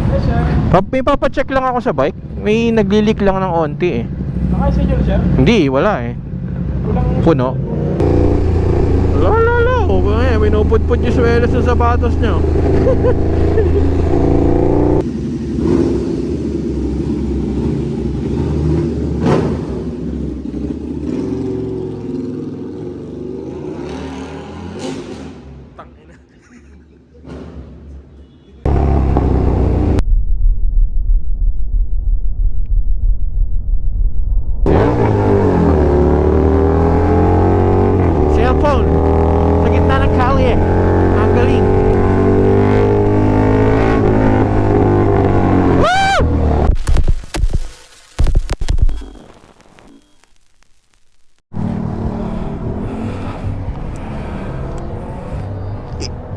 Yes, sir. May papacheck lang ako sa bike. May nagli-leak lang ng onti eh. Naka-schedule, sir? Hindi, wala eh. Kulang... Puno. Lala, minupudpud yung swelas sa sapatos nyo. Cellphone sa gitna ng kalye. Ang galing. Woo!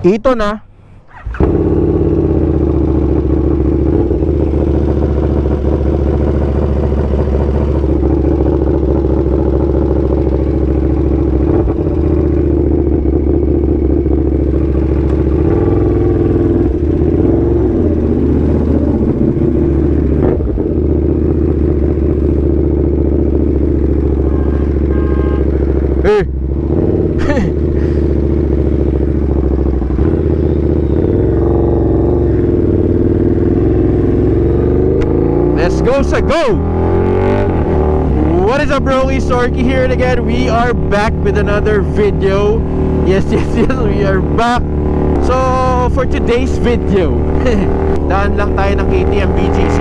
Ito na. Let's go sa go! What is up, bro? It's Sorky here and again. We are back with another video. Yes, we are back. So, for today's video, daan lang tayo ng KTM BGC.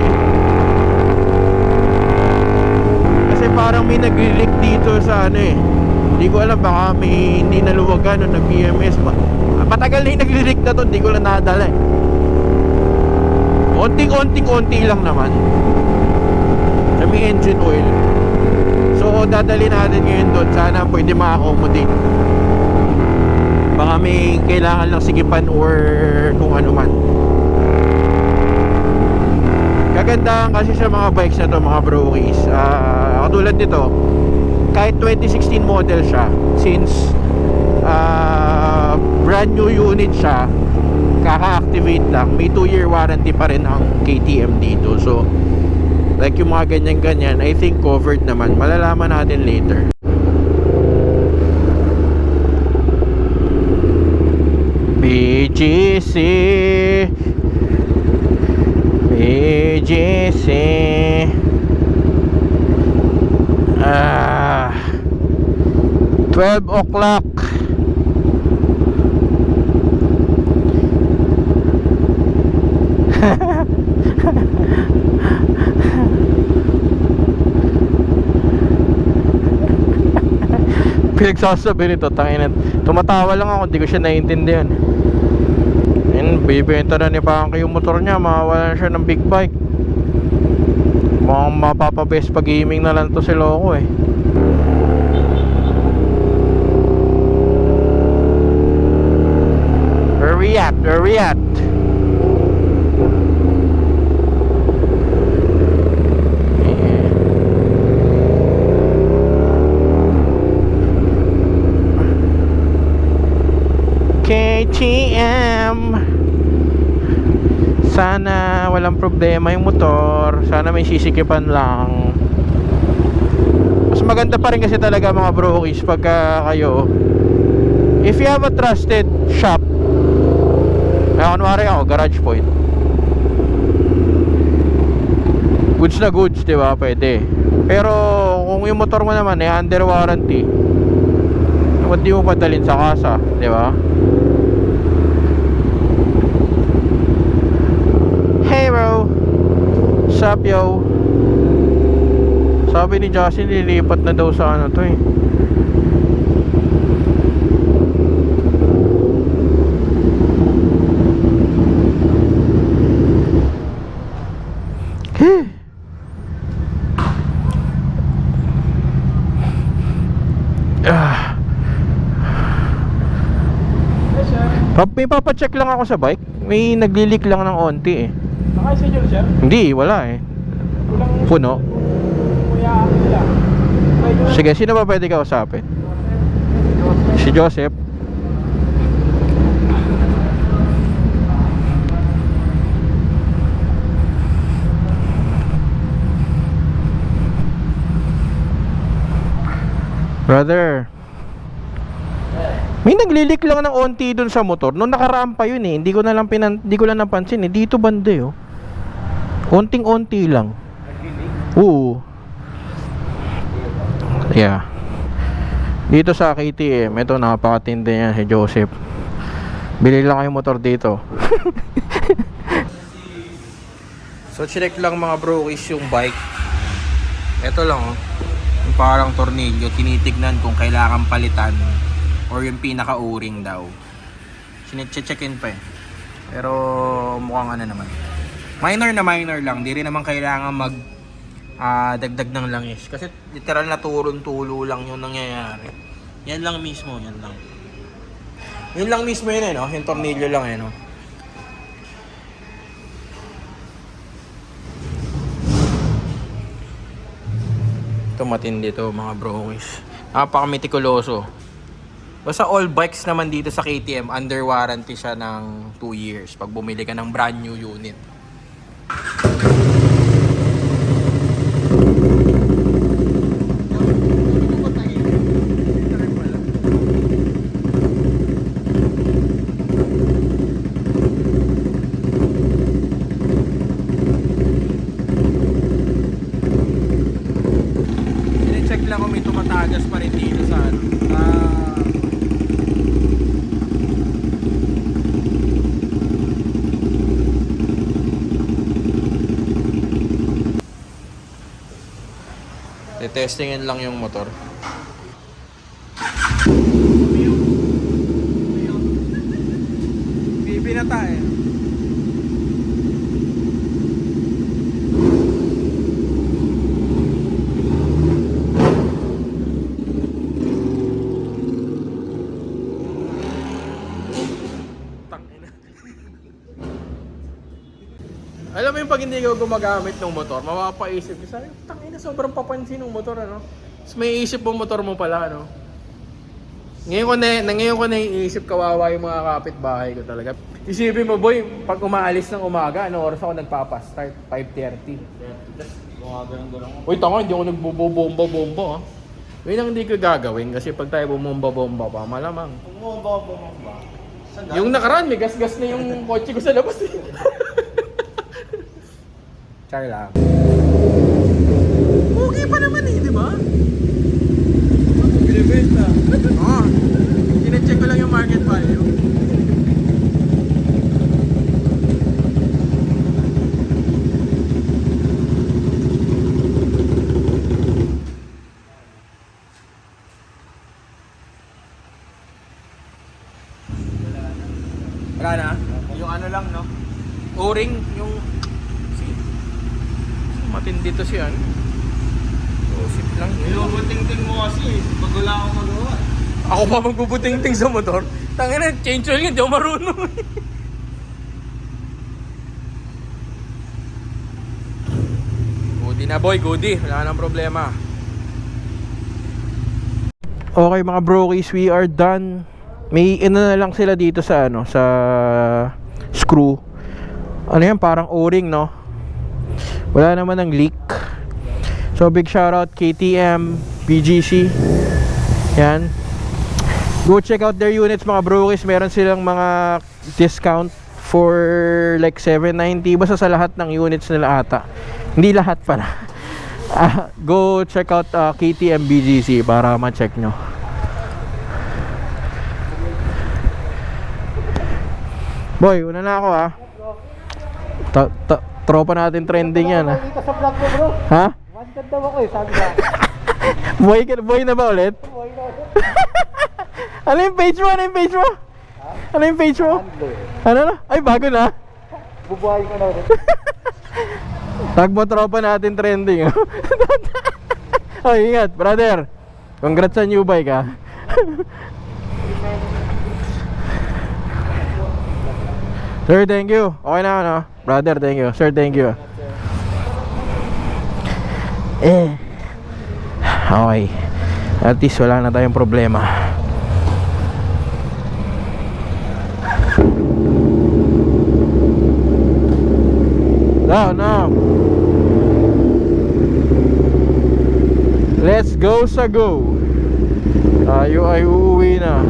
Kasi parang may nag-leak dito sa ano eh. Hindi ko alam, baka may hindi naluwagan o nag-BMS. Matagal na yung nag-leak na to, hindi ko lang nadala eh. Onting-onti lang naman sa may engine oil. So dadali natin ngayon doon. Sana pwede ma-accommodate. Baka may kailangan lang sigipan or kung ano man. Kagandahan kasi sa mga bikes na to, mga brokies, katulad nito, kahit 2016 model siya, since brand new unit siya, kaka-activate lang, may 2-year warranty pa rin ang KTM dito. So like yung mga ganyan-ganyan, I think covered naman. Malalaman natin later. BGC BGC 12 o'clock. Pinagsasabi nito, tangina. Tumatawa lang ako, hindi ko siya naiintindihan. Ayun, bibenta na ni Pangky yung motor niya, mawawalan siya ng big bike. Mukhang mapapabest pag gaming na lang to si Loco eh. Where we at? KTM. Sana walang problema yung motor. Sana may sisikipan lang. Mas maganda pa rin kasi talaga mga brokies pagka kayo, if you have a trusted shop, kunwari ako, Garage Point, goods na goods, diba? Pwede. Pero kung yung motor mo naman under warranty, ba't di mo padalhin sa kasa, diba? Hey bro, what's up yo? Sabi ni Justin, lilipat na daw sa ano to eh. May papacheck lang ako sa bike. May nagli-leak lang ng onti eh. Naka-schedule, sir? Hindi, wala eh. Kulang... Puno. Kuya, nila. Sige, sino ba pwede kausapin? Si Joseph. Brother, may naglilik lang ng onti dun sa motor. Nung nakaraan pa yun eh. Hindi ko lang napansin eh. Dito bande oh. Onting-onti lang. Oo. Yeah. Dito sa KTM, ito napakatindi yan si Joseph. Bili lang kayo motor dito. So check lang mga brokies yung bike. Ito lang oh. Yung parang tornilyo, tinitignan kung kailangan palitan or yung pinaka-o-ring daw. Sinche-check-in pa eh. Pero mukhang ano naman. Minor lang. Di rin naman kailangan mag dagdag ng langis. Kasi literal na turun-tulo lang yung nangyayari. Yan lang mismo, yan lang. Yun lang mismo yun eh, no? Yung tornilyo lang eh, no? Ito matindi to mga brokies. Napaka-metikuloso. Basta all bikes naman dito sa KTM, under warranty siya ng 2 years pag bumili ka ng brand new unit. Check lang kung may tumatagas pa rin dito sa ano. Testingin lang yung motor. Binata eh. Alam mo yung pag hindi ka gumagamit ng motor, mapapaisip ka, sabi, tangina, sobrang papansin ng motor, ano? Tapos may isip mo motor mo pala, ano? Ngayon ko na iisip, kawawa yung mga kapitbahay ko talaga. Isipin mo, boy, pag umaalis ng umaga, ano oras ako nagpapastart? 5:30. Uy, tanga, hindi ako nagbubomba-bomba, ha? Yun ang hindi ko gagawin kasi pag tayo bumomba-bomba pa, malamang. Bumomba. Yung nakaraan, may gas-gas na yung kotse ko sa labas, eh. Char lang. Okay pa naman eh, di ba? Binibenta. Oo. Kine-check ko lang yung market value. Wala na? Yung ano lang, no? O-ring, yung... Matindi to siya, ano? Sip lang. Nilubuting-ting mo kasi pag wala akong magawa. Ako pa magbubuting-ting sa motor? Tangina, change oil nga, di ako marunong. Goody na boy, goody. Wala nang problema. Okay mga brokies, we are done. May ino na lang sila dito sa ano, sa screw. Ano yan, parang o-ring, no? Wala naman ng leak. So big shoutout KTM, BGC. Yan. Go check out their units mga brokies. Meron silang mga discount for like 790 basta sa lahat ng units nila ata. Hindi lahat pala. Go check out KTM BGC para ma-check nyo. Boy, una na ako ha. Tropa natin trending yan ha. Nakita sa vlog mo bro. Ha? Wanted daw ako eh, sabi ka. Boy na ba ulit? Ano yung page mo? Ano yung page mo? Ano yung page mo? Ano na? Ay, bago na. Bubuhay ko na ulit. Tagbo tropa natin trending. Oh, ingat, brother. Congrats sa new bike ha. Sir, thank you. Okay na ano? Brother, thank you. Sir, thank you. Okay. At least wala na tayong problema. No. Let's go sa go. Tayo ay uuwi na.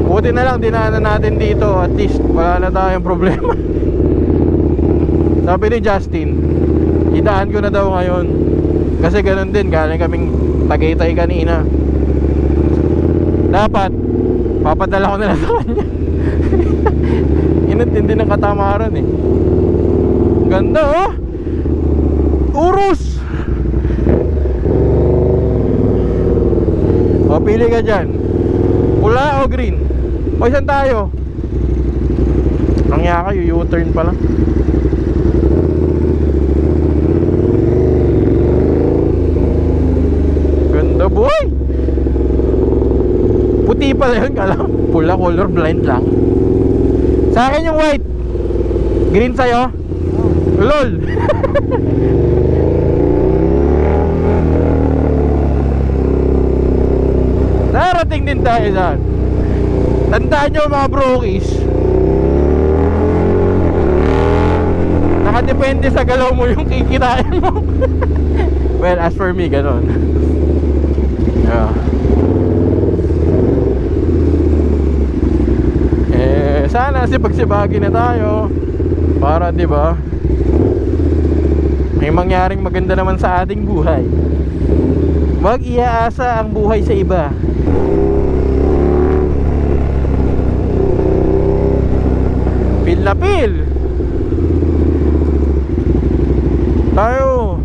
Buti na lang dinaanan natin dito. At least wala na tayong problema. Sabi ni Justin, idaan ko na daw ngayon. Kasi ganun din, galing kaming Tagaytay kanina. Dapat papadala ko na lang sa kanya. Inintindi ng katamaran eh. Ganda oh. Urus. O pili ka dyan, pula o green. O saan tayo? Nangya kayo, U-turn pa lang. Ganda boy. Puti pala yun, kala pula, color blind lang. Sa akin yung white. Green sa'yo? Lol. Narating din tayo saan. Tandaan nyo mga brokies, nakadepende sa galaw mo yung kikitain mo. Well, as for me, ganon. Yeah. Sana sipagsibagi na tayo para, di ba, may mangyaring maganda naman sa ating buhay. Huwag iaasa ang buhay sa iba. Pil na pil tayo.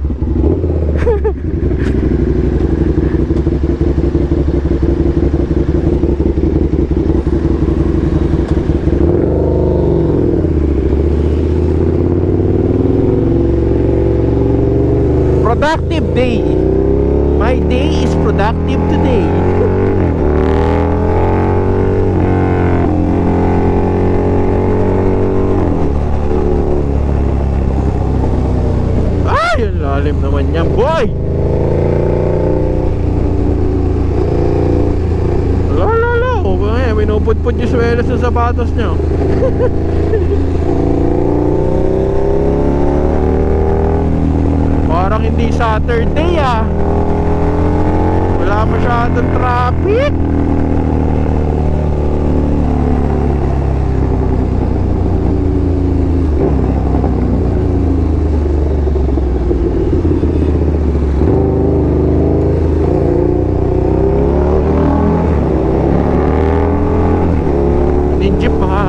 Productive day. My day is productive today. Ay, ang lalim naman yan, boy. Lala, minupudpud yung swela sa sapatos nyo. Parang hindi Saturday ah. Wala masyadong traffic.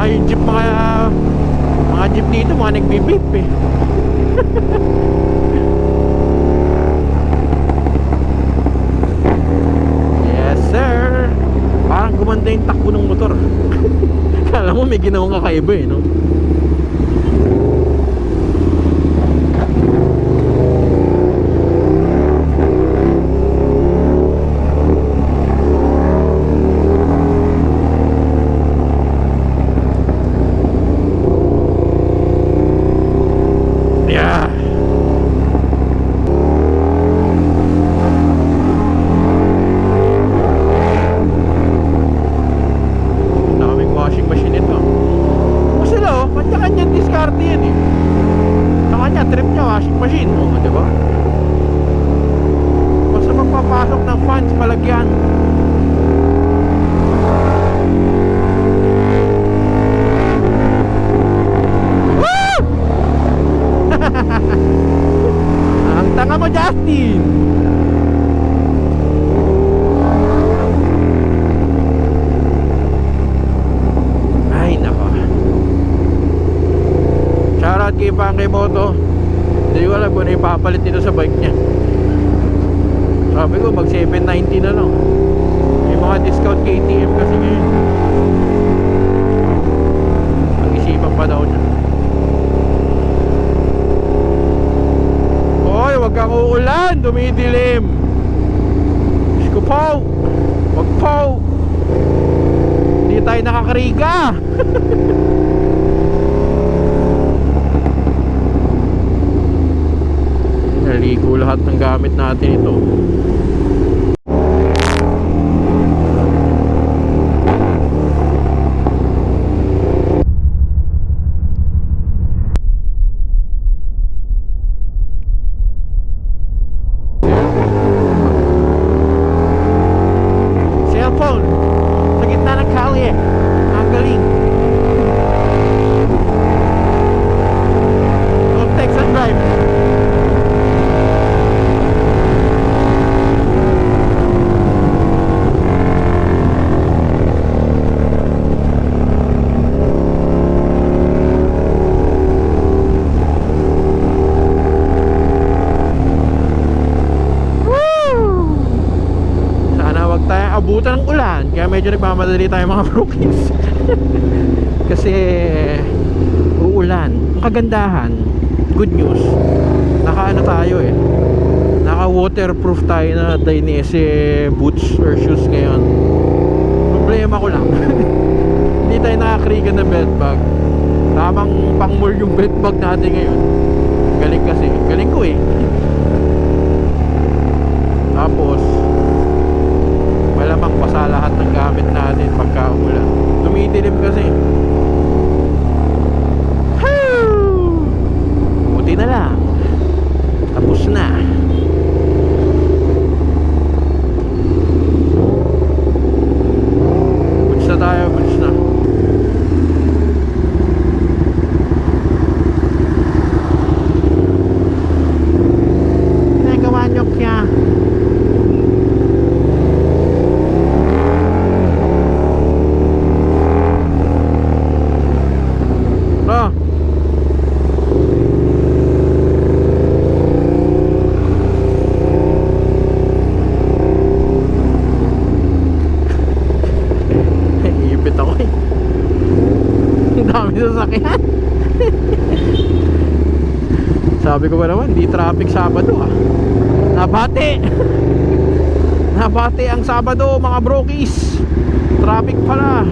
Yung jeep, mga jeep dito, mga nagbibip eh. Gumanda yung takbo ng motor. Kala mo may ginawang kakaiba eh, no? Yeah. Washing machine, oh, di ba? Basta magpapasok ng fans, palagyan. Woo! Ang tanga mo, Justin. Ay, nako. Shoutout kay Pangkay Moto. Hindi ko alam kung ano ipapalit nito sa bike niya. Sabi ko mag 790 na lang. May mga discount KTM kasi ngayon. Pag-isipan pa daw niya. Hoy, wag kang uulan, dumidilim. Diyos ko po. Wag po. Hindi tayo nakakariga. Naligo lahat ng gamit natin ito. Kaya medyo nagmamadali tayo mga brokies. Kasi uulan. Ang kagandahan, good news, naka tayo eh, naka waterproof tayo na Dainese boots or shoes ngayon. Problema ko lang hindi tayo nakakrigan na bed bag. Tamang pang more yung bed bag natin ngayon. Galing kasi, galing ko eh. Tapos malamang basa lahat ng gamit natin pagka umulan. Tumidilim kasi. Buti na lang, tapos na. Buts na tayo, buts na. Nagawa nyo kya. Oh. Ipit ako eh. Ang dami sasakyan. Sabi ko ba naman, di traffic Sabado ah. Nabate. Nabate ang Sabado mga brokies. Traffic pala.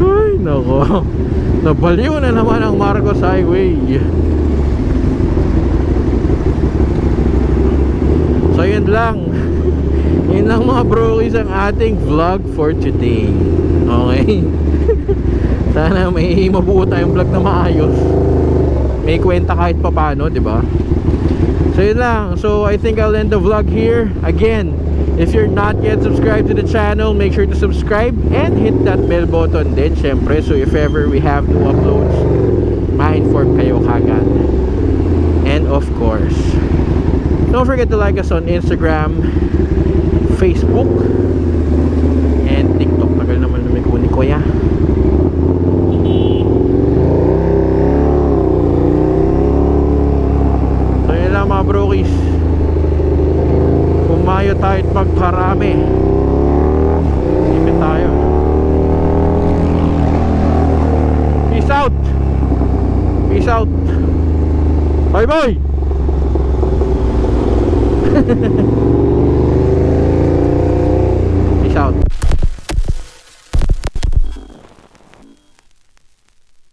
Ay nako, nabaliw na naman ang Marcos Highway. So yun lang. Yun lang mga brokies ang ating vlog for today. Okay. Sana may mabuo tayong vlog na maayos. May kwenta kahit papano, di ba? So yun lang. So I think I'll end the vlog here. Again, if you're not yet subscribed to the channel, make sure to subscribe and hit that bell button din, syempre. So if ever we have new uploads, ma-inform kayo kagad. And of course, don't forget to like us on Instagram, Facebook, and TikTok. Tagal naman namin ko ni Kuya. Mga brokies, pumayo tayo at magparami. Limit tayo. Peace out. Peace out. Bye bye.